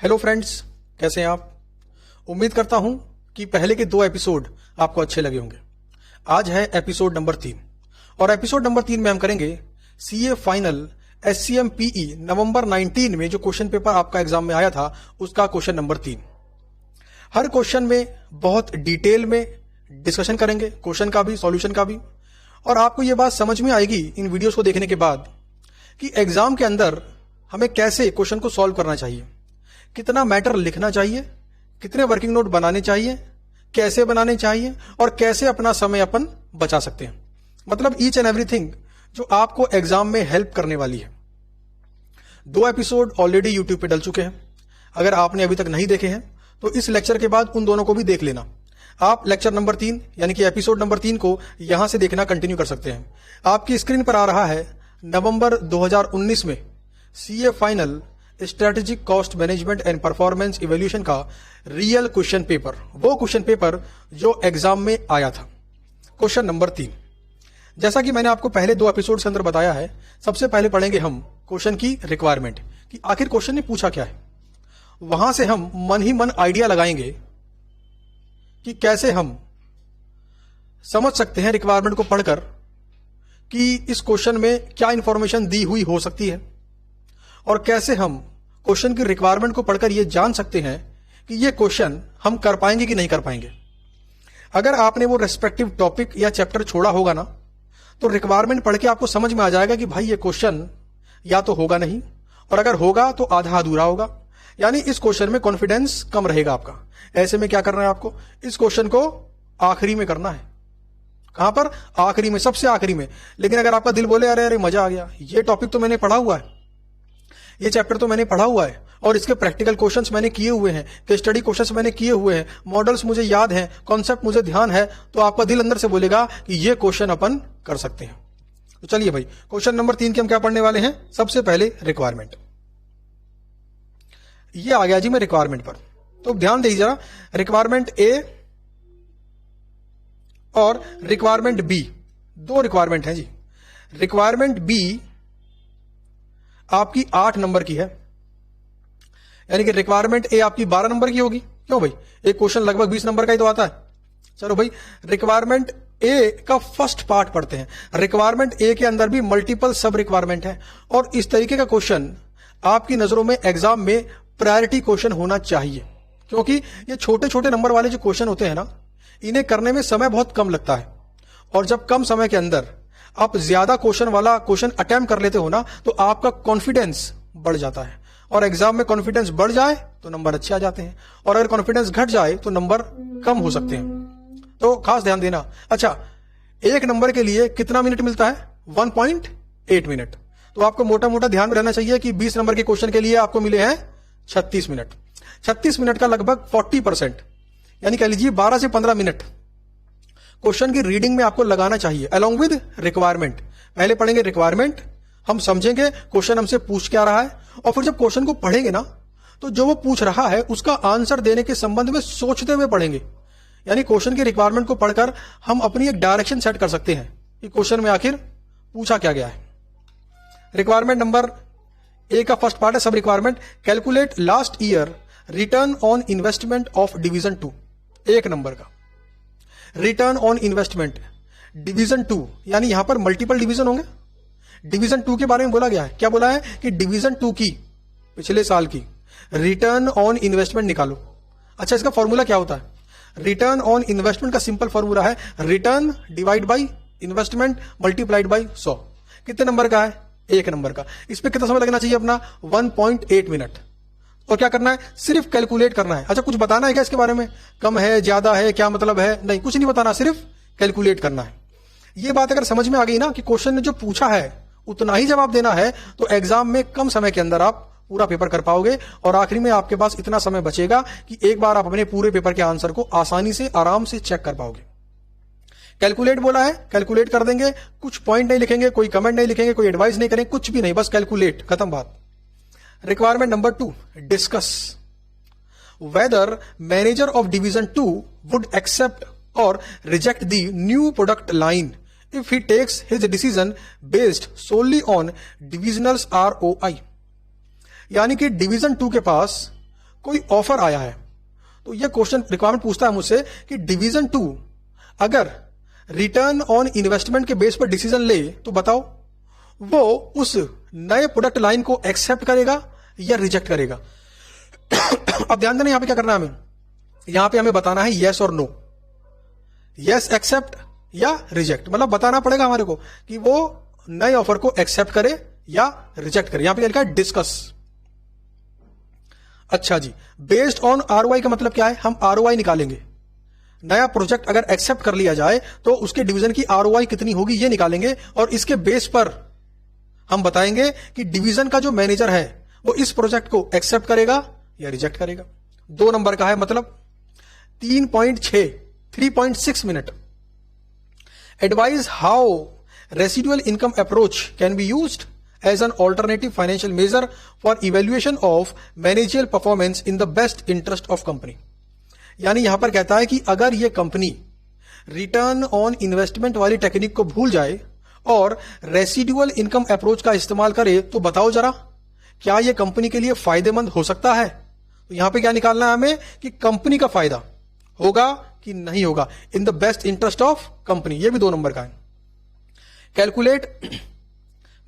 Hello friends, कैसे हैं आप। उम्मीद करता हूं कि पहले के 2 एपिसोड आपको अच्छे लगे होंगे। आज है एपिसोड नंबर 3 और एपिसोड नंबर 3 में हम करेंगे सीए फाइनल SCMPE नवंबर 19 में जो क्वेश्चन पेपर आपका एग्जाम में आया था उसका क्वेश्चन नंबर 3। हर क्वेश्चन में बहुत डिटेल में डिस्कशन करेंगे, क्वेश्चन का भी, सॉल्यूशन का भी, और आपको यह बात समझ में आएगी इन वीडियोस को देखने के बाद कि एग्जाम के अंदर हमें कैसे क्वेश्चन को सॉल्व करना चाहिए, कितना मैटर लिखना चाहिए, कितने वर्किंग नोट बनाने चाहिए, कैसे बनाने चाहिए और कैसे अपना समय अपन बचा सकते हैं। मतलब ईच एंड एवरीथिंग जो आपको एग्जाम में हेल्प करने वाली है। 2 एपिसोड ऑलरेडी यूट्यूब पे डल चुके हैं। अगर आपने अभी तक नहीं देखे हैं तो इस लेक्चर के बाद उन दोनों को भी देख लेना। आप लेक्चर नंबर 3 यानी कि एपिसोड नंबर 3 को यहां से देखना कंटिन्यू कर सकते हैं। आपकी स्क्रीन पर आ रहा है नवंबर 2019 में CA final strategic cost management and performance evaluation का रियल क्वेश्चन पेपर, वो क्वेश्चन पेपर जो एग्जाम में आया था, क्वेश्चन नंबर 3। जैसा कि मैंने आपको पहले 2 एपिसोड के अंदर बताया है, सबसे पहले पढ़ेंगे हम क्वेश्चन की रिक्वायरमेंट कि आखिर क्वेश्चन ने पूछा क्या है। वहां से हम मन ही मन आइडिया लगाएंगे कि कैसे हम समझ सकते हैं रिक्वायरमेंट को पढ़कर कि इस क्वेश्चन में क्या इंफॉर्मेशन दी हुई हो सकती है, और कैसे हम क्वेश्चन की रिक्वायरमेंट को पढ़कर यह जान सकते हैं कि यह क्वेश्चन हम कर पाएंगे कि नहीं कर पाएंगे। अगर आपने वो रेस्पेक्टिव टॉपिक या चैप्टर छोड़ा होगा ना, तो रिक्वायरमेंट पढ़ के आपको समझ में आ जाएगा कि भाई ये क्वेश्चन या तो होगा नहीं, और अगर होगा तो आधा अधूरा होगा, यानी इस क्वेश्चन में कॉन्फिडेंस कम रहेगा आपका। ऐसे में क्या करना है आपको, इस क्वेश्चन को आखिरी में करना है। कहां पर? आखिरी में, सबसे आखिरी में। लेकिन अगर आपका दिल बोले अरे अरे मजा आ गया, ये टॉपिक तो मैंने पढ़ा हुआ है, ये चैप्टर तो मैंने पढ़ा हुआ है, और इसके प्रैक्टिकल क्वेश्चंस मैंने किए हुए हैं, केस स्टडी क्वेश्चंस मैंने किए हुए हैं, मॉडल्स मुझे याद हैं, कॉन्सेप्ट मुझे ध्यान है, तो आपका दिल अंदर से बोलेगा कि ये क्वेश्चन अपन कर सकते हैं। तो चलिए भाई, क्वेश्चन नंबर 3 के हम क्या पढ़ने वाले हैं। सबसे पहले रिक्वायरमेंट। ये आ गया जी मैं रिक्वायरमेंट पर, तो ध्यान दीजिए जरा। रिक्वायरमेंट ए और रिक्वायरमेंट बी, 2 रिक्वायरमेंट है जी। रिक्वायरमेंट बी आपकी 8 नंबर की है, यानी कि रिक्वायरमेंट ए आपकी 12 नंबर की होगी। क्यों भाई, एक क्वेश्चन लगभग 20 नंबर का ही तो आता है। चलो भाई, रिक्वायरमेंट ए का फर्स्ट पार्ट पढ़ते हैं। रिक्वायरमेंट ए के अंदर भी मल्टीपल सब रिक्वायरमेंट है, और इस तरीके का क्वेश्चन आपकी नजरों में एग्जाम में प्रायोरिटी क्वेश्चन होना चाहिए, क्योंकि ये छोटे छोटे नंबर वाले जो क्वेश्चन होते हैं ना, इन्हें करने में समय बहुत कम लगता है, और जब कम समय के अंदर आप ज्यादा क्वेश्चन वाला क्वेश्चन अटेम्प्ट कर लेते हो ना, तो आपका कॉन्फिडेंस बढ़ जाता है, और एग्जाम में कॉन्फिडेंस बढ़ जाए तो नंबर अच्छे आ जाते हैं, और अगर कॉन्फिडेंस घट जाए तो नंबर कम हो सकते हैं। तो खास ध्यान देना। अच्छा, 1 नंबर के लिए कितना मिनट मिलता है? 1.8 मिनट। तो आपको मोटा मोटा ध्यान में रहना चाहिए कि 20 नंबर के क्वेश्चन के लिए आपको मिले हैं 36 मिनट। 36 मिनट का लगभग 40%, यानी कह लीजिए 12 से 15 मिनट क्वेश्चन की रीडिंग में आपको लगाना चाहिए, अलोंग विद रिक्वायरमेंट। पहले पढ़ेंगे रिक्वायरमेंट, हम समझेंगे क्वेश्चन हमसे पूछ क्या रहा है, और फिर जब क्वेश्चन को पढ़ेंगे ना, तो जो वो पूछ रहा है उसका आंसर देने के संबंध में सोचते हुए पढ़ेंगे। यानी क्वेश्चन की रिक्वायरमेंट को पढ़कर हम अपनी एक डायरेक्शन सेट कर सकते हैं कि क्वेश्चन में आखिर पूछा क्या गया है। रिक्वायरमेंट नंबर ए का फर्स्ट पार्ट है सब requirement. Calculate last year return on investment of division 2, 1 number का। रिटर्न ऑन इन्वेस्टमेंट डिवीजन 2, यानी यहां पर मल्टीपल डिवीजन होंगे। डिवीजन 2 के बारे में बोला गया है, क्या बोला है कि डिवीजन 2 की पिछले साल की रिटर्न ऑन इन्वेस्टमेंट निकालो। अच्छा, इसका फॉर्मूला क्या होता है? रिटर्न ऑन इन्वेस्टमेंट का सिंपल फॉर्मूला है return divide by investment multiplied by 100। कितने नंबर का है? 1 नंबर का। इस पर कितना समय लगना चाहिए अपना? 1.8 मिनट। और क्या करना है? सिर्फ कैलकुलेट करना है। अच्छा, कुछ बताना है क्या इसके बारे में? कम है, ज्यादा है, क्या मतलब है? नहीं, कुछ नहीं बताना, सिर्फ कैलकुलेट करना है। ये बात अगर समझ में आ गई ना कि क्वेश्चन ने जो पूछा है उतना ही जवाब देना है, तो एग्जाम में कम समय के अंदर आप पूरा पेपर कर पाओगे, और आखिरी में आपके पास इतना समय बचेगा कि एक बार आप अपने पूरे पेपर के आंसर को आसानी से, आराम से चेक कर पाओगे। कैलकुलेट बोला है, कैलकुलेट कर देंगे, कुछ पॉइंट नहीं लिखेंगे, कोई कमेंट नहीं लिखेंगे, कोई एडवाइस नहीं करेंगे, कुछ भी नहीं, बस कैलकुलेट, खत्म बात। Requirement number 2, discuss whether manager of division 2 would accept और reject the new product line if he takes his decision based solely on divisionals ROI। यानी कि डिवीजन 2 के पास कोई ऑफर आया है, तो यह क्वेश्चन रिक्वायरमेंट पूछता है मुझसे कि डिवीजन 2 अगर रिटर्न ऑन इन्वेस्टमेंट के बेस पर डिसीजन ले तो बताओ वो उस नए प्रोडक्ट लाइन को एक्सेप्ट करेगा या रिजेक्ट करेगा। अब ध्यान देना, यहां पे क्या करना है हमें, यहां पे हमें बताना है यस और नो, यस एक्सेप्ट या रिजेक्ट, मतलब बताना पड़ेगा हमारे को कि वो नए ऑफर को एक्सेप्ट करे या रिजेक्ट करे। यहां पे लिखा है डिस्कस। अच्छा जी, बेस्ड ऑन आरओआई का मतलब क्या है, हम आरओआई निकालेंगे। नया प्रोजेक्ट अगर एक्सेप्ट कर लिया जाए तो उसके डिवीजन की आरओआई कितनी होगी ये निकालेंगे, और इसके बेस पर हम बताएंगे कि डिवीजन का जो मैनेजर है वो इस प्रोजेक्ट को एक्सेप्ट करेगा या रिजेक्ट करेगा। 2 नंबर का है, मतलब 3.6 minute. Advise how residual income approach can be used as an alternative financial measure for evaluation of managerial performance in the best interest of company। यानी यहां पर कहता है कि अगर ये कंपनी रिटर्न ऑन इन्वेस्टमेंट वाली टेक्निक को भूल जाए और रेसिडुअल इनकम अप्रोच का इस्तेमाल करे तो बताओ जरा क्या यह कंपनी के लिए फायदेमंद हो सकता है। तो यहां पे क्या निकालना है हमें कि कंपनी का फायदा होगा कि नहीं होगा, in the best interest of company. ये भी 2 नंबर का है। कैलकुलेट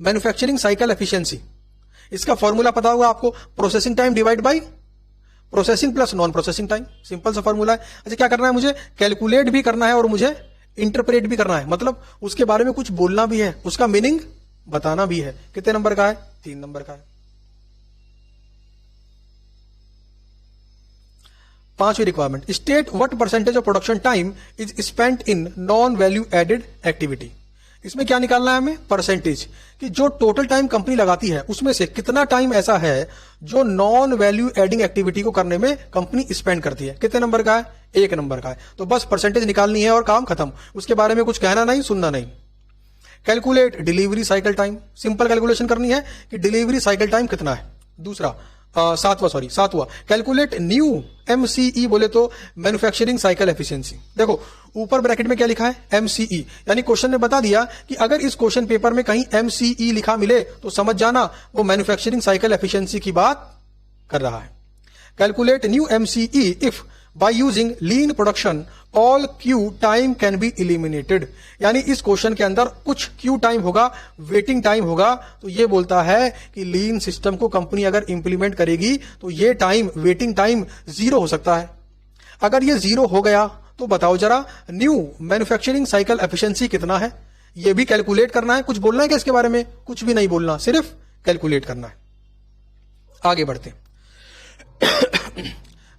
मैन्युफैक्चरिंग साइकिल एफिशिएंसी, इसका फॉर्मूला पता होगा आपको, processing time divide by processing plus non processing time, simple सा फॉर्मूला है। अच्छा, क्या करना है मुझे, कैलकुलेट भी करना है और मुझे इंटरप्रेट भी करना है, मतलब उसके बारे में कुछ बोलना भी है, उसका मीनिंग बताना भी है। कितने नंबर का है, 3 नंबर का है। 5वीं requirement, state what percentage of production time is spent in non value added activity. इसमें क्या निकालना है हमें, परसेंटेज, कि जो टोटल टाइम कंपनी लगाती है उसमें से कितना टाइम ऐसा है जो नॉन वैल्यू एडिंग एक्टिविटी को करने में कंपनी स्पेंड करती है। कितने नंबर का है, 1 नंबर का है। तो बस परसेंटेज निकालनी है और काम खत्म, उसके बारे में कुछ कहना नहीं, सुनना नहीं। Calculate delivery cycle time, simple calculation करनी है कि डिलीवरी साइकिल टाइम कितना है। दूसरा 7वां कैलकुलेट न्यू MCE, बोले तो मैन्युफैक्चरिंग साइकिल एफिशिएंसी। देखो ऊपर ब्रैकेट में क्या लिखा है, MCE, यानी क्वेश्चन ने बता दिया कि अगर इस क्वेश्चन पेपर में कहीं MCE लिखा मिले तो समझ जाना वो मैन्युफैक्चरिंग साइकिल एफिशिएंसी की बात कर रहा है। Calculate new MCE if by using lean production all Q time can be eliminated, यानी इस क्वेश्चन के अंदर कुछ क्यू टाइम होगा, वेटिंग टाइम होगा, तो ये बोलता है कि लीन सिस्टम को कंपनी अगर इंप्लीमेंट करेगी तो ये टाइम, वेटिंग टाइम 0 हो सकता है। अगर ये 0 हो गया तो बताओ जरा न्यू मैन्युफैक्चरिंग साइकिल एफिशिएंसी कितना है, ये भी कैलकुलेट करना है। कुछ बोलना है क्या इसके बारे में, कुछ भी नहीं बोलना, सिर्फ कैलकुलेट करना है। आगे बढ़ते हैं।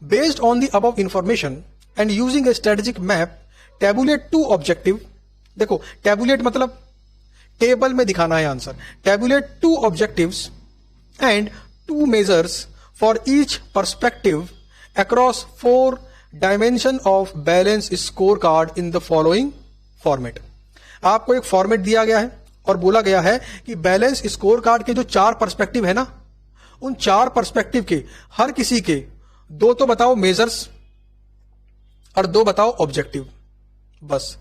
Based on the above information and using A strategic map tablet 2 objective. देखो टेबुलेट मतलब टेबल में दिखाना है answer. Tablet 2 objectives and 2 measures for each perspective across 4 dimension of balance score card in the following format. आपको एक format दिया गया है और बोला गया है कि बैलेंस स्कोर कार्ड के जो 4 पर्सपेक्टिव है ना, उन 4 पर्सपेक्टिव के हर किसी के 2 तो बताओ मेजर्स और 2 बताओ ऑब्जेक्टिव, बस।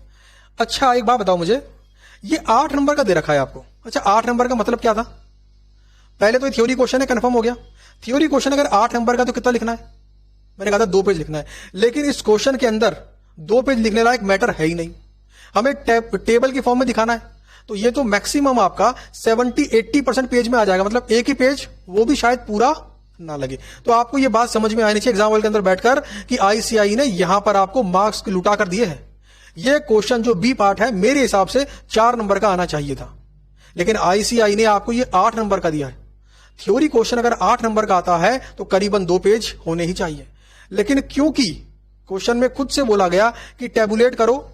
अच्छा एक बात बताओ मुझे, ये 8 नंबर का दे रखा है आपको। अच्छा 8 नंबर का मतलब क्या था, पहले तो ये थ्योरी क्वेश्चन है, कंफर्म हो गया। थ्योरी क्वेश्चन अगर 8 नंबर का तो कितना लिखना है, मैंने कहा था 2 पेज लिखना है, लेकिन इस क्वेश्चन के अंदर 2 पेज लिखने लायक मैटर है ही नहीं, हमें टेबल के फॉर्म में दिखाना है। तो ये तो मैक्सिमम आपका 70-80% पेज में आ जाएगा, मतलब एक ही पेज, वो भी शायद पूरा ना लगे। तो आपको ये बात समझ में आनी चाहिए एग्जाम हॉल के अंदर बैठकर कि आईसीआई ने यहां पर आपको मार्क्स लुटा कर दिए हैं। ये क्वेश्चन जो बी पार्ट है मेरे हिसाब से 4 नंबर का आना चाहिए था, लेकिन आईसीआई ने आपको ये 8 नंबर का दिया है। थ्योरी क्वेश्चन अगर 8 नंबर का आता है तो करीबन 2 पेज होने ही चाहिए, लेकिन क्योंकि क्वेश्चन में खुद से बोला गया कि टेबुलेट करो,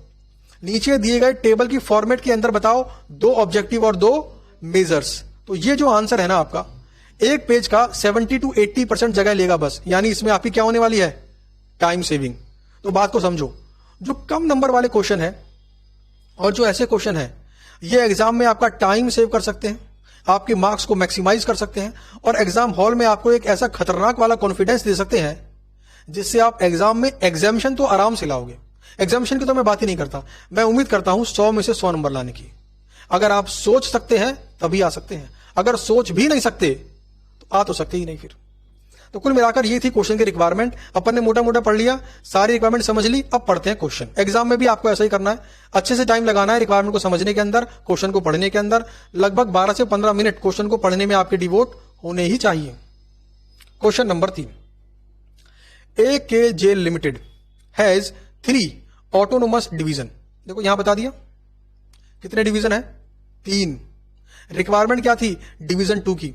नीचे दिए गए टेबल की फॉर्मेट के अंदर बताओ 2 ऑब्जेक्टिव और 2 मेजर्स, तो ये जो आंसर है ना आपका, एक पेज का 70-80% जगह लेगा बस। यानी इसमें आपकी क्या होने वाली है, टाइम सेविंग। तो बात को समझो, जो कम नंबर वाले क्वेश्चन है और जो ऐसे क्वेश्चन है, ये एग्जाम में आपका टाइम सेव कर सकते हैं, आपके मार्क्स को मैक्सिमाइज कर सकते हैं, और एग्जाम हॉल में आपको एक ऐसा खतरनाक वाला कॉन्फिडेंस दे सकते हैं जिससे आप एग्जाम में एग्जामिशन तो आराम से लाओगे। एग्जामिशन की तो मैं बात ही नहीं करता, मैं उम्मीद करता हूं 100 में से 100 नंबर लाने की। अगर आप सोच सकते हैं तभी आ सकते हैं, अगर सोच भी नहीं सकते तो आ तो सकते ही नहीं फिर। तो कुल मिलाकर ये थी क्वेश्चन की रिक्वायरमेंट। अपन ने मोटा मोटा पढ़ लिया, सारी रिक्वायरमेंट समझ ली। अब पढ़ते हैं क्वेश्चन। एग्जाम में भी आपको ऐसा ही करना है, अच्छे से टाइम लगाना है रिक्वायरमेंट को समझने के अंदर, क्वेश्चन को पढ़ने के अंदर। लगभग 12 से 15 मिनट क्वेश्चन को पढ़ने में आपके डिवोट होने ही चाहिए। Question number 3, AKJ limited has 3 autonomous division. देखो यहां बता दिया कितने डिवीजन है, 3। रिक्वायरमेंट क्या थी, डिवीजन 2 की।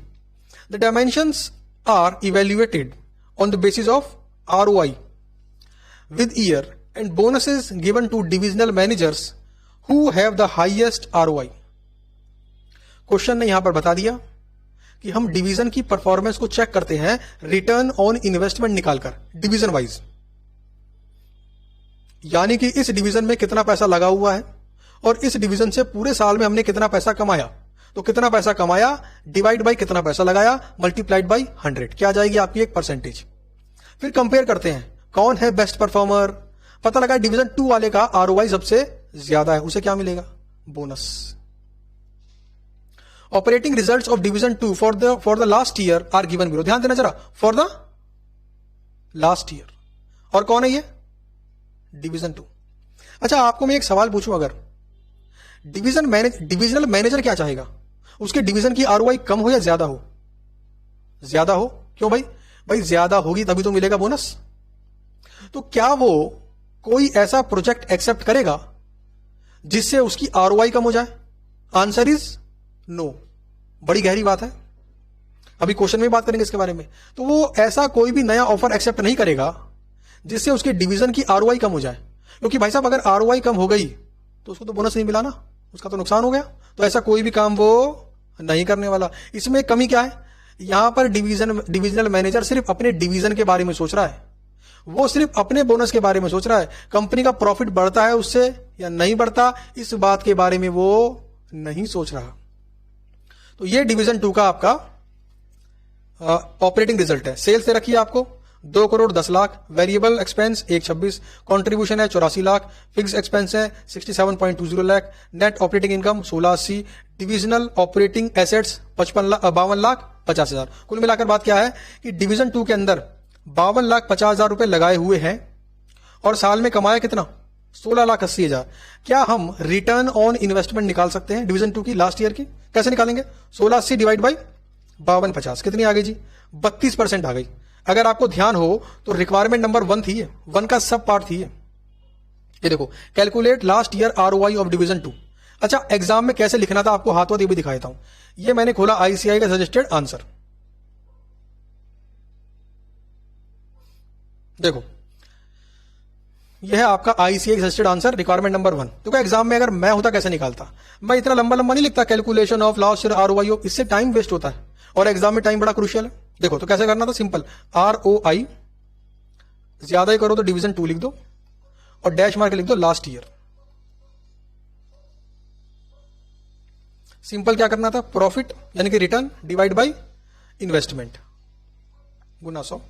The dimensions are evaluated on the basis of ROI with year and bonuses given to divisional managers who have the highest ROI। Question ने यहां पर बता दिया कि हम डिवीजन की परफॉर्मेंस को चेक करते हैं रिटर्न ऑन इन्वेस्टमेंट निकालकर डिवीजन वाइज, यानी कि इस डिवीजन में कितना पैसा लगा हुआ है और इस डिवीजन से पूरे साल में हमने कितना पैसा कमाया। तो कितना पैसा कमाया डिवाइड बाई कितना पैसा लगाया मल्टीप्लाइड बाई 100, क्या आ जाएगी आपकी एक परसेंटेज। फिर कंपेयर करते हैं कौन है बेस्ट परफॉर्मर। पता लगा डिवीजन 2 वाले का ROI सबसे ज्यादा है, उसे क्या मिलेगा, bonus. Operating results of division 2 for the last year are given below. ध्यान देना जरा, फॉर द लास्ट ईयर। और कौन है ये, डिवीजन 2। अच्छा आपको मैं एक सवाल पूछूं, अगर डिविजनल मैनेजर क्या चाहेगा, उसके डिवीजन की ROI कम हो या ज्यादा हो, ज्यादा हो। क्यों भाई, भाई ज्यादा होगी तभी तो मिलेगा बोनस। तो क्या वो कोई ऐसा प्रोजेक्ट एक्सेप्ट करेगा जिससे उसकी ROI कम हो जाए? Answer is no. बड़ी गहरी बात है, अभी क्वेश्चन में बात करेंगे इसके बारे में। तो वो ऐसा कोई भी नया ऑफर एक्सेप्ट नहीं करेगा जिससे उसके डिवीजन की ROI कम हो जाए, क्योंकि भाई साहब अगर ROI कम हो गई तो उसको तो बोनस नहीं मिला ना, उसका तो नुकसान हो गया। तो ऐसा कोई भी काम वो नहीं करने वाला। इसमें कमी क्या है, यहां पर डिविजनल मैनेजर सिर्फ अपने डिवीजन के बारे में सोच रहा है, वो सिर्फ अपने बोनस के बारे में सोच रहा है। कंपनी का प्रॉफिट बढ़ता है उससे या नहीं बढ़ता, इस बात के बारे में वो नहीं सोच रहा। तो ये डिवीजन 2 का आपका ऑपरेटिंग रिजल्ट है। सेल्स दे रखी है आपको 2 crore 10 lakh, variable expense 126, contribution है 84 लाख, फिक्स एक्सपेंस है 67.20 lakh, net operating income 1680, divisional operating assets 52 lakh 50 हजार। कुल मिलाकर बात क्या है कि डिवीजन 2 के अंदर 52 लाख 50 हजार रुपए लगाए हुए हैं और साल में कमाया कितना, 16 लाख 80 हजार। क्या हम रिटर्न ऑन इन्वेस्टमेंट निकाल सकते हैं डिवीजन 2 की लास्ट ईयर की? कैसे निकालेंगे, 1680 डिवाइड बाई 5250 कितनी आ गई जी, 32% आ गई। अगर आपको ध्यान हो तो रिक्वायरमेंट नंबर 1 थी, 1 का सब पार्ट थी ये देखो, calculate last year ROI of division 2। अच्छा एग्जाम में कैसे लिखना था आपको हाथों ये भी दिखा देता हूं। ये मैंने खोला ICAI का सजेस्टेड आंसर, देखो यह है आपका ICAI suggested answer requirement number 1। देखो एग्जाम में अगर मैं होता कैसे निकालता, मैं इतना लंबा लंबा नहीं लिखता calculation of last year ROI of, इससे टाइम वेस्ट होता है और एग्जाम में टाइम बड़ा क्रूशियल है। देखो तो कैसे करना था, सिंपल ROI ज्यादा ही करो तो डिवीजन 2 लिख दो और डैश मार के लिख दो लास्ट ईयर। सिंपल क्या करना था, प्रॉफिट यानी कि return divide by investment Guna 100।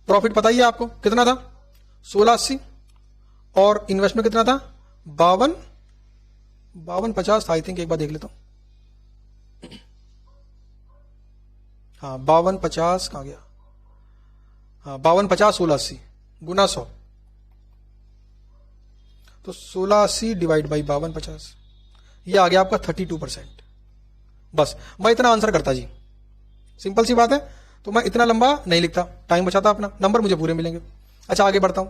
Profit पता ही है आपको कितना था 1680 और इन्वेस्टमेंट कितना था 5250 आई थिंक, एक बार देख लेता हूं। हाँ 5250 कहां गया, हाँ 5250 1680 गुना 100, तो 1680 डिवाइड बाई 5250 ये आ गया आपका 32%। बस मैं इतना आंसर करता जी, सिंपल सी बात है। तो मैं इतना लंबा नहीं लिखता, टाइम बचाता अपना, नंबर मुझे पूरे मिलेंगे। अच्छा आगे बढ़ता हूं।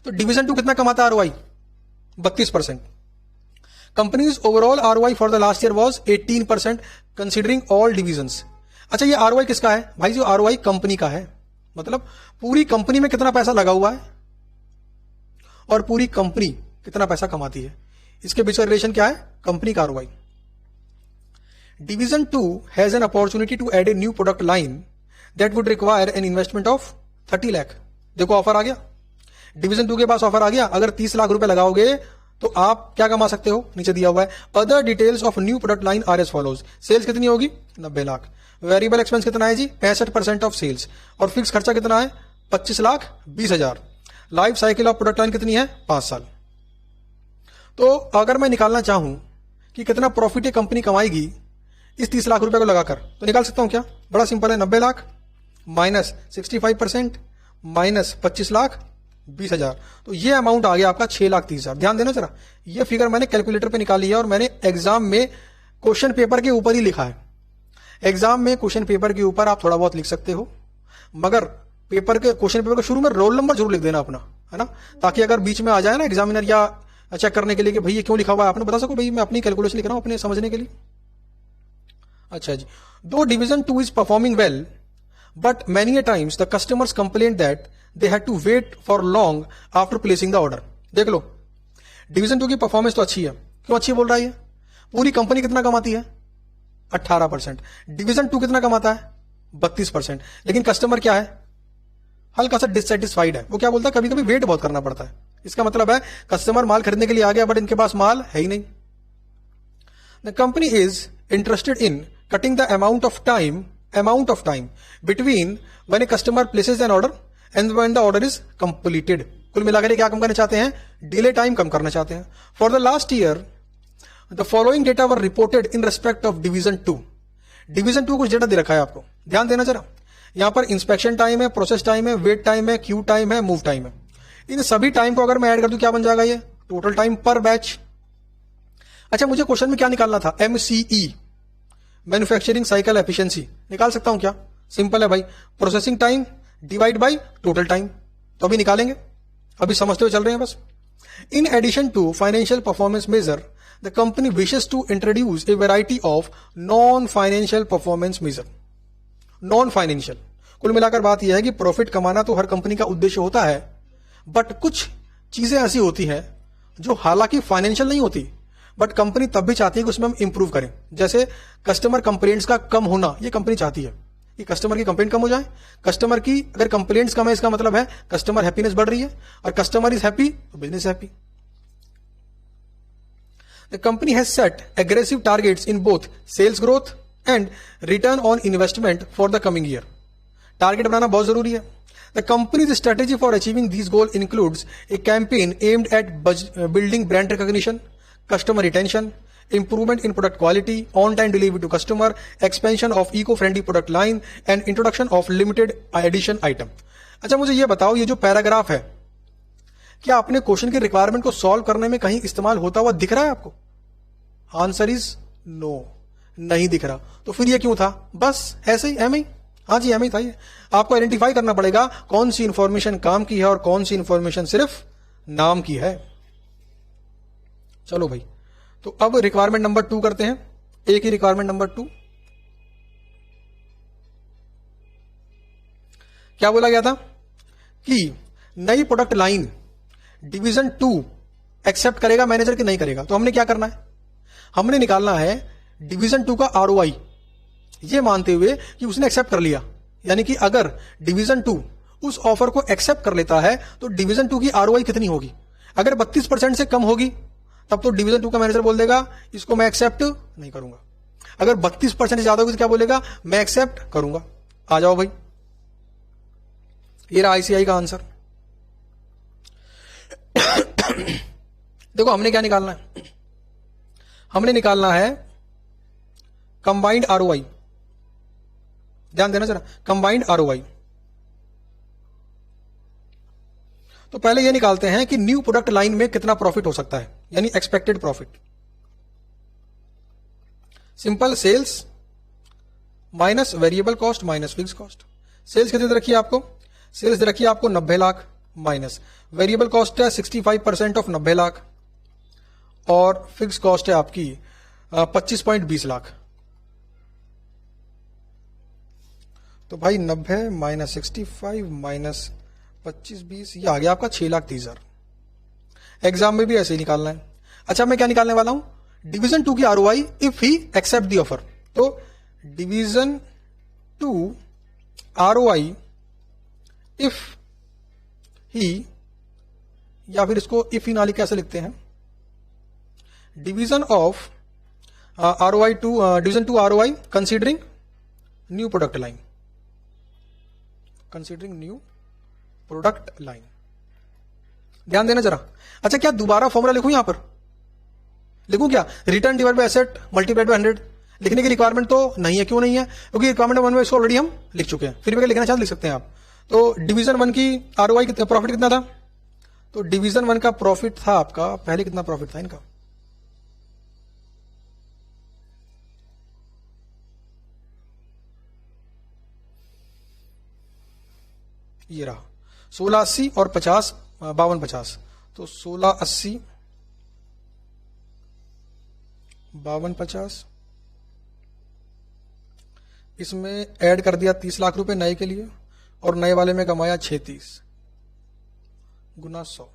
तो डिवीजन 2 कितना कमाता है ROI, 32%। Companies overall ROI for the last year was 18% considering all divisions. अच्छा ये ROI किसका है भाई, जो ROI कंपनी का है, मतलब पूरी कंपनी में कितना पैसा लगा हुआ है और पूरी कंपनी कितना पैसा कमाती है, इसके बीच का रिलेशन क्या है, कंपनी का ROI। Division 2 has an opportunity to add a new product line that would require an investment of 30 lakh. देखो ऑफर आ गया, डिवीजन 2 के पास ऑफर आ गया, अगर 30 लाख रुपए लगाओगे तो आप क्या कमा सकते हो, नीचे दिया हुआ है। Other details of new product line are as follows. Sales कितनी होगी 90 लाख, वेरिएबल एक्सपेंस कितना है जी 65% ऑफ सेल्स, और फिक्स खर्चा कितना है 25 लाख 20 हजार। Life cycle of product line कितनी है 5 साल। तो अगर मैं निकालना चाहूं कि कितना प्रॉफिट ये कंपनी कमाएगी इस 30 लाख रुपए को लगाकर, तो निकाल सकता हूं क्या? बड़ा सिंपल है, 90 लाख माइनस 65% माइनस 25 लाख 20,000, तो ये अमाउंट आ गया आपका 6,30,000। ध्यान देना जरा, ये फिगर मैंने कैलकुलेटर पे निकाली है और मैंने एग्जाम में क्वेश्चन पेपर के ऊपर ही लिखा है। एग्जाम में क्वेश्चन पेपर के ऊपर आप थोड़ा बहुत लिख सकते हो, मगर पेपर के क्वेश्चन पेपर के शुरू में रोल नंबर जरूर लिख देना अपना, है ना, ताकि अगर बीच में आ जाए ना एग्जामिनर या चेक करने के लिए कि भाई ये क्यों लिखा हुआ है, आपने बता सको भाई मैं अपनी कैलकुलेशन लिख रहा हूं अपने समझने के लिए। अच्छा जी, दो division 2 is performing well but many a times the customers complain that they had to wait for long after placing the order. देख लो, डिवीजन 2 की परफॉर्मेंस तो अच्छी है, क्यों अच्छी बोल रहा है? पूरी कंपनी कितना कमाती है? 18%। डिवीजन 2 कितना कमाता है? 32%। लेकिन कस्टमर क्या है? हल्का सा डिससेटिस्फाइड है। वो क्या बोलता है, कभी कभी वेट बहुत करना पड़ता है। इसका मतलब है कस्टमर माल खरीदने के लिए आ गया बट इनके पास माल है ही नहीं। The company is interested in cutting the amount of time between when a customer places an order and when the order is completed. कुल मिलाकर क्या कम करना चाहते हैं? डिले टाइम कम करना चाहते हैं। For the last year the following data were reported in respect of division 2। Division 2 कुछ डेटा दे रखा है आपको, ध्यान देना जरा। यहां पर इंस्पेक्शन टाइम है, प्रोसेस टाइम है, वेट टाइम है, क्यू टाइम है, मूव टाइम है। इन सभी टाइम को अगर मैं ऐड कर दूं क्या बन जाएगा? ये टोटल टाइम पर बैच। अच्छा, मुझे क्वेश्चन में क्या निकालना था? MCE, manufacturing cycle efficiency. निकाल सकता हूं क्या? सिंपल है भाई, processing time divide by total time. तो अभी निकालेंगे, अभी समझते हुए चल रहे हैं बस। In addition to financial performance measure the company wishes to introduce a variety of non financial performance measure. Non financial, कुल मिलाकर बात यह है कि प्रॉफिट कमाना तो हर कंपनी का उद्देश्य होता है, बट कुछ चीजें ऐसी होती हैं जो हालांकि फाइनेंशियल नहीं होती, बट कंपनी तब भी चाहती है कि उसमें हम इंप्रूव करें। जैसे कस्टमर कंप्लेंट्स का कम होना, ये कंपनी चाहती है कि कस्टमर की कंप्लेंट कम हो जाए। कस्टमर की अगर कंप्लेंट्स कम है, इसका मतलब है कस्टमर हैप्पीनेस बढ़ रही है, और कस्टमर इज हैप्पी तो business happy. The company has set aggressive targets in both sales growth and return on investment for the coming year. Target बनाना बहुत जरूरी है। The company's strategy for achieving this goal includes a campaign aimed at building brand recognition, customer retention, improvement in product quality, on-time delivery to customer, expansion of eco-friendly product line, and introduction of limited edition item। अच्छा, मुझे ये बताओ, ये जो paragraph है क्या अपने question की रिक्वायरमेंट को सॉल्व करने में कहीं इस्तेमाल होता हुआ दिख रहा है आपको? आंसर इज नो, नहीं दिख रहा। तो फिर ये क्यों था? बस ऐसे ही, एम ही। हाँ जी, एम ही था ये। आपको आइडेंटिफाई करना पड़ेगा कौन सी इंफॉर्मेशन काम की है और कौन सी इंफॉर्मेशन सिर्फ नाम की है। चलो भाई, तो अब रिक्वायरमेंट नंबर 2 करते हैं। एक ही रिक्वायरमेंट नंबर 2 क्या बोला गया था कि नई प्रोडक्ट लाइन डिवीजन 2 एक्सेप्ट करेगा मैनेजर की नहीं करेगा। तो हमने क्या करना है? हमने निकालना है डिवीजन 2 का ROI, ये मानते हुए कि उसने एक्सेप्ट कर लिया। यानी कि अगर डिवीजन 2 उस ऑफर को एक्सेप्ट कर लेता है तो डिवीजन 2 की ROI कितनी होगी? अगर 32% से कम होगी तब तो डिवीजन 2 का मैनेजर बोल देगा इसको मैं एक्सेप्ट नहीं करूंगा। अगर 32% से ज्यादा होगी तो क्या बोलेगा? मैं एक्सेप्ट करूंगा। आ जाओ भाई, ये रहा ICI का आंसर। देखो, हमने क्या निकालना है? हमने निकालना है कंबाइंड ROI। ध्यान देना जरा, कंबाइंड ROI। तो पहले ये निकालते हैं कि न्यू प्रोडक्ट लाइन में कितना प्रॉफिट हो सकता है, यानी expected profit. Simple, sales minus variable cost minus fix cost. Sales कितनी दे रखी है आपको? सेल्स दे रखी है आपको 90 लाख माइनस वेरिएबल कॉस्ट है 65% ऑफ 90 लाख, और फिक्स कॉस्ट है आपकी 25.20 लाख। तो भाई 90 माइनस 65 माइनस 25-20, ये आ गया आपका 6,30,000। एग्जाम में भी ऐसे ही निकालना है। अच्छा, मैं क्या निकालने वाला हूं? डिवीजन 2 की ROI if he accept the offer. तो डिवीजन 2 ROI इफ ही, या फिर इसको इफ ही नाली कैसे लिखते हैं? Division of ROI to division 2 ROI considering new product line, considering new product line. ध्यान देना जरा। अच्छा, क्या दोबारा फॉर्मूला लिखूं? यहां पर लिखूं क्या? Return divide by asset multiplied by 100। लिखने की रिक्वायरमेंट तो नहीं है। क्यों नहीं है? क्योंकि रिक्वायरमेंट 1 में इसको ऑलरेडी हम लिख चुके हैं। फिर भी अगर लिखना चाहते लिख सकते हैं आप। तो डिवीजन 1 की आरओआई कितना, प्रॉफिट कितना था? तो डिवीजन 1 का प्रॉफिट था आपका, पहले कितना प्रॉफिट था इनका? ये रहा 1680 और 50 5250। तो 1680 5250 इसमें ऐड कर दिया 30 लाख रुपए नए के लिए, और नए वाले में कमाया 36 गुना 100।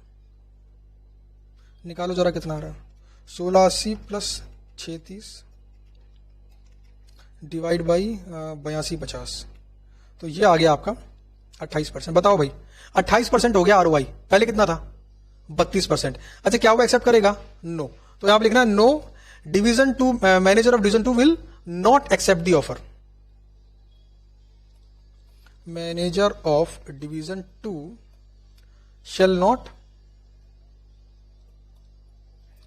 निकालो जरा कितना आ रहा है। 1680 प्लस 36 डिवाइड बाई 8250, तो ये आ गया आपका 28%। बताओ भाई 28% हो गया आरओआई। पहले कितना था? 32%। अच्छा क्या वो एक्सेप्ट करेगा? नो। तो यहां पर लिखना no, division 2 manager of division 2 will not accept the offer. Manager of division 2 shall not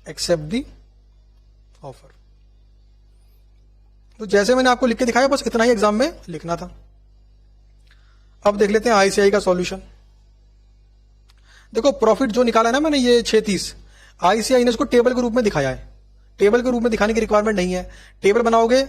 accept the offer। तो जैसे मैंने आपको लिख के दिखाया बस इतना ही एग्जाम में लिखना था। अब देख लेते हैं आईसीआई का सॉल्यूशन। देखो प्रॉफिट जो निकाला ना मैंने ये 36, आईसीआई ने इसको टेबल के रूप में दिखाया है। टेबल के रूप में दिखाने की रिक्वायरमेंट नहीं है। टेबल बनाओगे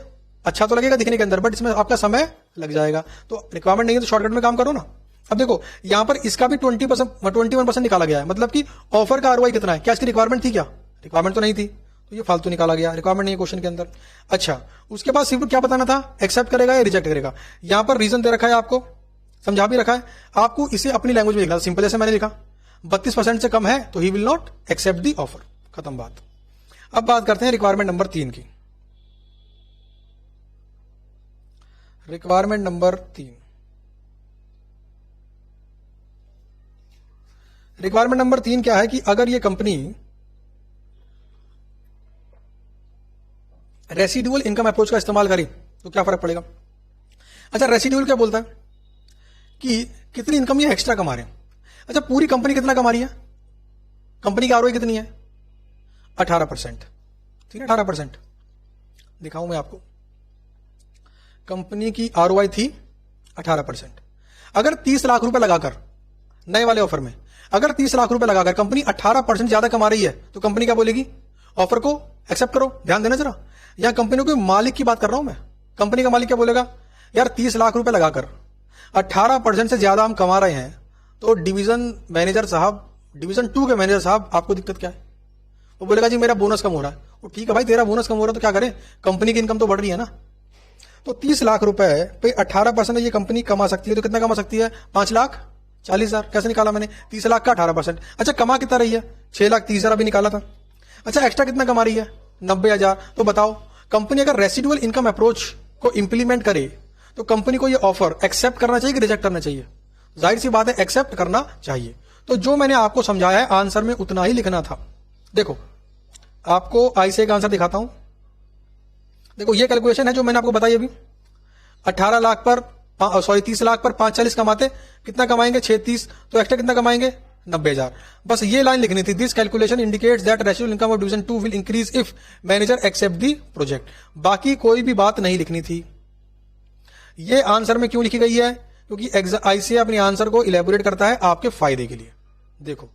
अच्छा तो लगेगा दिखने के अंदर, बट इसमें आपका समय लग जाएगा। तो रिक्वायरमेंट नहीं है तो शॉर्टकट में काम करो ना। अब देखो यहां पर इसका भी 21% निकाला गया है, मतलब कि ऑफर का आरओआई कितना है। क्या इसकी रिक्वायरमेंट थी? क्या रिक्वायरमेंट तो नहीं थी, तो ये फालतू निकाला गया, रिक्वायरमेंट नहीं है क्वेश्चन के अंदर। अच्छा उसके बाद सिर्फ क्या बताना था, एक्सेप्ट करेगा या रिजेक्ट करेगा। यहां पर रीजन दे रखा है, आपको समझा भी रखा है। आपको इसे अपनी लैंग्वेज में लिखना, सिंपल जैसे मैंने लिखा 32% से कम है तो he will not accept the offer, खत्म बात। अब बात करते हैं रिक्वायरमेंट नंबर 3 की। रिक्वायरमेंट नंबर 3, रिक्वायरमेंट नंबर 3 क्या है कि अगर ये कंपनी रेसिडुअल इनकम अप्रोच का इस्तेमाल करे तो क्या फर्क पड़ेगा। अच्छा रेसिडुअल क्या बोलता है कि कितनी इनकम ये एक्स्ट्रा कमा रहे हैं। अच्छा पूरी कंपनी कितना कमा रही है, कंपनी की आरओआई कितनी है? 18%। ठीक है 18%। दिखाऊं मैं आपको, कंपनी की आरओआई थी 18%। अगर 30 लाख रुपए लगाकर नए वाले ऑफर में, अगर 30 लाख रुपए लगाकर कंपनी 18% ज्यादा कमा रही है तो कंपनी क्या बोलेगी? ऑफर को एक्सेप्ट करो। ध्यान देना जरा, यहां कंपनी के मालिक की बात कर रहा हूं मैं। कंपनी का मालिक क्या बोलेगा? यार 30 लाख रुपए लगाकर 18% से ज्यादा हम कमा रहे हैं, तो डिवीजन मैनेजर साहब, डिवीजन 2 के मैनेजर साहब आपको दिक्कत क्या है? वो बोलेगा जी मेरा बोनस कम हो रहा है। वो ठीक है भाई तेरा बोनस कम हो रहा है तो क्या करें, कंपनी की इनकम तो बढ़ रही है ना। तो 30 लाख रुपए पे 18% ये कंपनी कमा सकती है, तो कितना कमा सकती है? 5,40,000। कैसे निकाला मैंने? 30 लाख का 18%। अच्छा कमा कितना रही है? 6,30,000 अभी निकाला था। अच्छा एक्स्ट्रा कितना कमा रही है? 90,000। तो बताओ कंपनी अगर रेसिडुअल इनकम अप्रोच को इंप्लीमेंट करे तो कंपनी को ये ऑफर एक्सेप्ट करना चाहिए कि रिजेक्ट करना चाहिए? जाहिर सी बात है एक्सेप्ट करना चाहिए। तो जो मैंने आपको समझाया है आंसर में उतना ही लिखना था। देखो आपको आईसीआई का आंसर दिखाता हूं। देखो ये कैलकुलेशन है जो मैंने आपको बताई अभी। 18 लाख पर 30 लाख पर 5,40 कमाते, कितना कमाएंगे? 36। तो एक्स्ट्रा कितना कमाएंगे? 90,000। बस ये लाइन लिखनी थी, this calculation indicates that residual income of division 2 will increase if manager accept the project. बाकी कोई भी बात नहीं लिखनी थी। ये आंसर में क्यों लिखी गई है? क्योंकि आईसीआई अपने आंसर को इलेबोरेट करता है आपके फायदे के लिए। देखो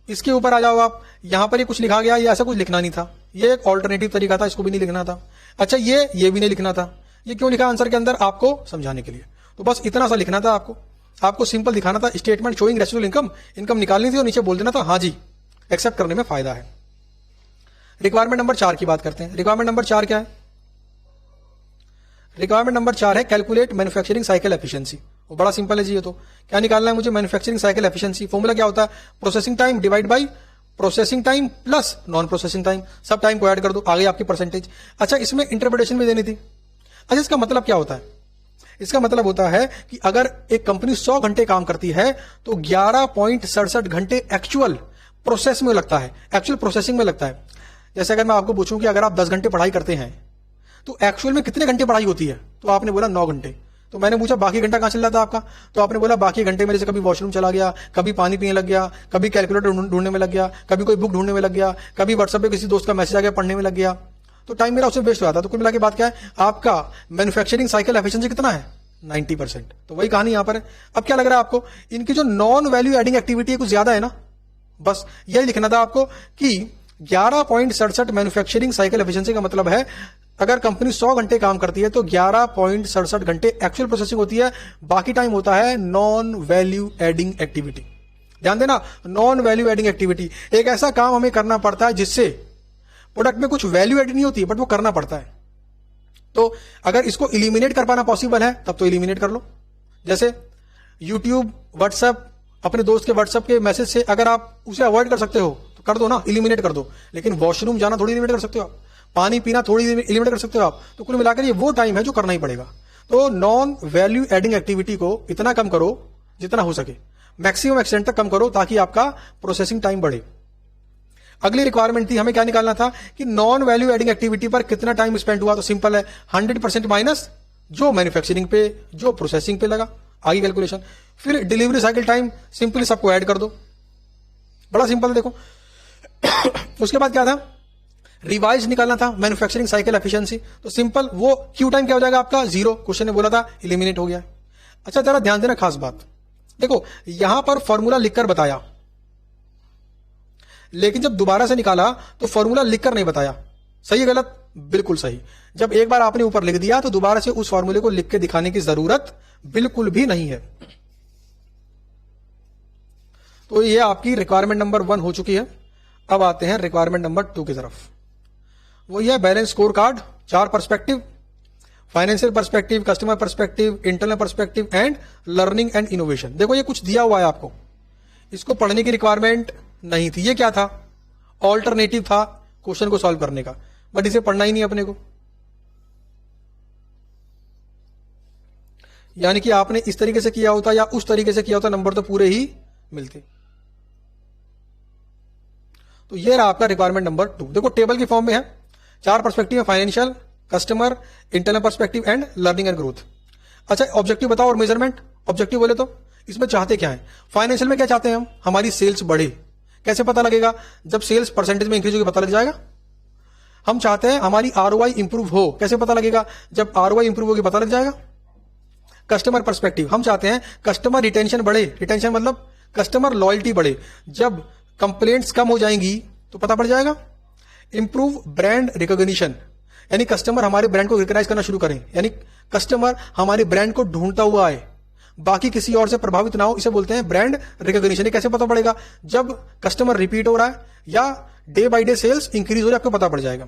इसके ऊपर आ जाओ आप, यहां पर ये कुछ लिखा गया, ये ऐसा कुछ लिखना नहीं था, ये एक ऑल्टरनेटिव तरीका था, इसको भी नहीं लिखना था। अच्छा ये भी नहीं लिखना था। ये क्यों लिखा आंसर के अंदर? आपको समझाने के लिए। तो बस इतना सा लिखना था आपको सिंपल दिखाना था, स्टेटमेंट शोइंग रेसिडुअल इनकम निकालनी थी और नीचे बोल देना था हाँ जी एक्सेप्ट करने में फायदा है। रिक्वायरमेंट नंबर 4 की बात करते हैं। रिक्वायरमेंट नंबर 4 क्या है? रिक्वायरमेंट नंबर 4 है कैलकुलेट मैन्युफैक्चरिंग साइकिल एफिशिएंसी। वो बड़ा सिंपल है जी। ये तो क्या निकालना है मुझे? Manufacturing cycle efficiency. फॉर्मूला क्या होता है? Processing time divide by processing time plus non processing time. सब टाइम को ऐड कर दो, आ गई आपकी परसेंटेज। अच्छा इसमें इंटरप्रिटेशन भी देनी थी। अच्छा इसका मतलब क्या होता है? इसका मतलब होता है कि अगर एक कंपनी 100 घंटे काम करती है तो 11.67 घंटे एक्चुअल प्रोसेस में लगता है, एक्चुअल प्रोसेसिंग में लगता है। जैसे अगर मैं आपको पूछूं कि अगर आप 10 घंटे पढ़ाई करते हैं तो एक्चुअल में कितने घंटे पढ़ाई होती है, तो आपने बोला 9 घंटे। तो मैंने पूछा बाकी घंटा कहां चल रहा था आपका, तो आपने बोला बाकी घंटे में जैसे कभी वॉशरूम चला गया, कभी पानी पीने लग गया, कभी कैलकुलेटर ढूंढने में लग गया, कभी कोई बुक ढूंढने में लग गया, कभी व्हाट्सएप पे किसी दोस्त का मैसेज आ गया पढ़ने में लग गया। तो टाइम मेरा उससे वेस्ट हो जाता है। तो कुल मिला के बात क्या है, आपका मैन्युफैक्चरिंग साइकिल एफिशिएंसी कितना है, 90%। तो वही कहानी यहां पर है। अब क्या लग रहा है आपको, इनकी जो नॉन वैल्यू एडिंग एक्टिविटी है कुछ ज्यादा है ना, बस यही लिखना था आपको कि 11.67 मैन्युफैक्चरिंग साइकिल एफिशिएंसी का मतलब है अगर कंपनी 100 घंटे काम करती है तो 11.67 घंटे एक्चुअल प्रोसेसिंग होती है, बाकी टाइम होता है नॉन वैल्यू एडिंग एक्टिविटी। ध्यान देना, नॉन वैल्यू एडिंग एक्टिविटी एक ऐसा काम हमें करना पड़ता है जिससे प्रोडक्ट में कुछ वैल्यू एड नहीं होती, बट वो करना पड़ता है। तो अगर इसको इलिमिनेट कर पाना पॉसिबल है तब तो इलिमिनेट कर लो। जैसे यूट्यूब, व्हाट्सएप, अपने दोस्त के व्हाट्सएप के मैसेज से अगर आप उसे अवॉइड कर सकते हो तो कर दो ना, इलिमिनेट कर दो। लेकिन वॉशरूम जाना थोड़ी इलिमिनेट कर सकते हो आप, पानी पीना थोड़ी इलिमिनेट कर सकते हो आप। तो कुल मिलाकर ये वो टाइम है जो करना ही पड़ेगा। तो नॉन वैल्यू एडिंग एक्टिविटी को इतना कम करो जितना हो सके, मैक्सिमम एक्सटेंट तक कम करो ताकि आपका प्रोसेसिंग टाइम बढ़े। अगली रिक्वायरमेंट थी, हमें क्या निकालना था कि नॉन वैल्यू एडिंग एक्टिविटी पर कितना टाइम स्पेंड हुआ। तो सिंपल है, 100% माइनस जो मैन्युफैक्चरिंग पे, जो प्रोसेसिंग पे लगा, आगे कैलकुलेशन। फिर डिलीवरी साइकिल टाइम, सिंपली सबको ऐड कर दो, बड़ा सिंपल। देखो उसके बाद क्या था, रिवाइज निकालना था मैन्युफैक्चरिंग साइकिल एफिशिएंसी। तो सिंपल, वो क्यू टाइम क्या हो जाएगा आपका, 0। क्वेश्चन ने बोला था, इलिमिनेट हो गया। अच्छा जरा ध्यान देना, खास बात देखो, यहां पर फॉर्मूला लिखकर बताया, लेकिन जब दोबारा से निकाला तो फॉर्मूला लिखकर नहीं बताया। सही है गलत, बिल्कुल सही। जब एक बार आपने ऊपर लिख दिया तो दोबारा से उस फॉर्मूले को लिख के दिखाने की जरूरत बिल्कुल भी नहीं है। तो ये आपकी रिक्वायरमेंट नंबर 1 हो चुकी है। अब आते हैं रिक्वायरमेंट नंबर 2 की तरफ। वो ये balance score card, 4 perspective, financial perspective, customer perspective, internal perspective and learning and innovation. देखो ये कुछ दिया हुआ है आपको, इसको पढ़ने की रिक्वायरमेंट नहीं थी। ये क्या था, ऑल्टरनेटिव था क्वेश्चन को सॉल्व करने का, बट इसे पढ़ना ही नहीं अपने को। यानी कि आपने इस तरीके से किया होता या उस तरीके से किया होता, नंबर तो पूरे ही मिलते। तो ये रहा आपका रिक्वायरमेंट नंबर 2। देखो टेबल की फॉर्म में है, 4 पर्सपेक्टिव है, financial, customer, internal perspective and learning and growth. अच्छा ऑब्जेक्टिव बताओ और मेजरमेंट। ऑब्जेक्टिव बोले तो इसमें चाहते क्या है, फाइनेंशियल में क्या चाहते हैं हम, हमारी सेल्स बढ़े। कैसे पता लगेगा, जब सेल्स परसेंटेज में इंक्रीज होगी पता लग जाएगा। हम चाहते हैं हमारी आरओआई इंप्रूव हो, कैसे पता लगेगा, जब आरओआई इंप्रूव होगी पता लग जाएगा। कस्टमर पर्सपेक्टिव, हम चाहते हैं कस्टमर रिटेंशन बढ़े, रिटेंशन मतलब कस्टमर लॉयल्टी बढ़े, जब कंप्लेंट्स कम हो जाएंगी तो पता पड़ जाएगा। इंप्रूव ब्रांड रिकॉग्निशन, यानी कस्टमर हमारे ब्रांड को रिकॉग्नाइज करना शुरू करें, यानी कस्टमर हमारे ब्रांड को ढूंढता हुआ आए, बाकी किसी और से प्रभावित ना हो, इसे बोलते हैं ब्रांड रिकॉग्निशन। ये कैसे पता पड़ेगा, जब कस्टमर रिपीट हो रहा है या day by day sales increase हो रहा है, आपको पता पड़ जाएगा।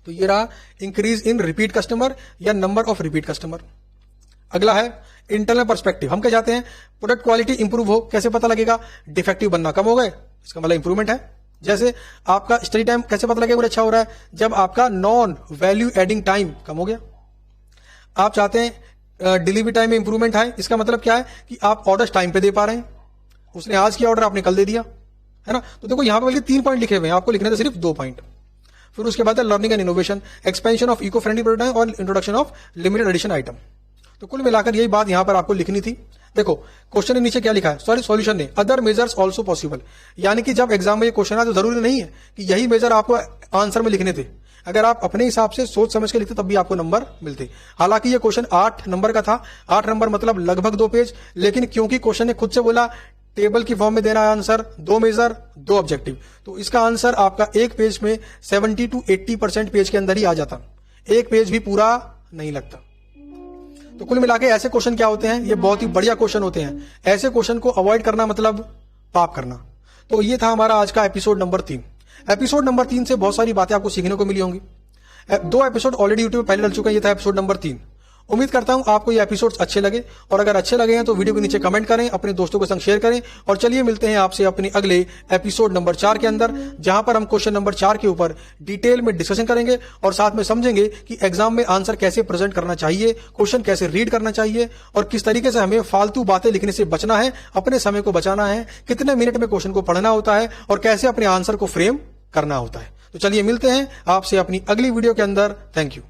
तो ये रहा इंक्रीज इन रिपीट कस्टमर या नंबर ऑफ रिपीट कस्टमर। अगला है इंटरनल पर्सपेक्टिव, हम क्या चाहते हैं प्रोडक्ट क्वालिटी इंप्रूव हो, कैसे पता लगेगा, डिफेक्टिव बनना कम हो गए, इसका मतलब इंप्रूवमेंट है। जैसे आपका स्टडी टाइम कैसे पता लगेगा अच्छा हो रहा है, जब आपका नॉन वैल्यू एडिंग टाइम कम हो गया। आप चाहते हैं डिलीवरी टाइम में इंप्रूवमेंट है, इसका मतलब क्या है कि आप ऑर्डर्स टाइम पे दे पा रहे हैं, उसने आज किया ऑर्डर आपने कल दे दिया, है ना। तो देखो यहां पर बल्कि 3 पॉइंट लिखे हुए हैं, आपको लिखने थे सिर्फ 2 पॉइंट। फिर उसके बाद है learning and innovation, expansion of eco friendly product और introduction of limited edition item. तो कुल मिलाकर यही बात यहां पर आपको लिखनी थी। देखो क्वेश्चन के नीचे क्या लिखा है, सॉरी सॉल्यूशन ने अदर मेजर्स आल्सो पॉसिबल, यानी कि जब एग्जाम में ये क्वेश्चन आए तो जरूरी नहीं है कि यही मेजर आपको आंसर में लिखने थे। अगर आप अपने हिसाब से सोच समझ के लिखते तब भी आपको नंबर मिलते। हालांकि ये क्वेश्चन 8 नंबर का था, 8 नंबर मतलब लगभग 2 पेज, लेकिन क्योंकि क्वेश्चन ने खुद से बोला टेबल की फॉर्म में देना है आंसर, 2 मेजर 2 ऑब्जेक्टिव, तो इसका आंसर आपका एक पेज में 70 to 80% पेज के अंदर ही आ जाता, एक पेज भी पूरा नहीं लगता। तो कुल मिलाके ऐसे क्वेश्चन क्या होते हैं, ये बहुत ही बढ़िया क्वेश्चन होते हैं। ऐसे क्वेश्चन को अवॉइड करना मतलब पाप करना। तो ये था हमारा आज का एपिसोड नंबर 3। एपिसोड नंबर 3 से बहुत सारी बातें आपको सीखने को मिली होंगी। 2 एपिसोड ऑलरेडी यूट्यूब पहले डल चुके हैं, ये था एपिसोड नंबर 3। उम्मीद करता हूं आपको ये एपिसोड्स अच्छे लगे, और अगर अच्छे लगे हैं तो वीडियो के नीचे कमेंट करें, अपने दोस्तों के संग शेयर करें। और चलिए मिलते हैं आपसे अपने अगले एपिसोड नंबर 4 के अंदर, जहां पर हम क्वेश्चन नंबर 4 के ऊपर डिटेल में डिस्कशन करेंगे और साथ में समझेंगे कि एग्जाम में आंसर कैसे प्रेजेंट करना चाहिए, क्वेश्चन कैसे रीड करना चाहिए, और किस तरीके से हमें फालतू बातें लिखने से बचना है, अपने समय को बचाना है, कितने मिनट में क्वेश्चन को पढ़ना होता है और कैसे अपने आंसर को फ्रेम करना होता है। तो चलिए मिलते हैं आपसे अपनी अगली वीडियो के अंदर। Thank you.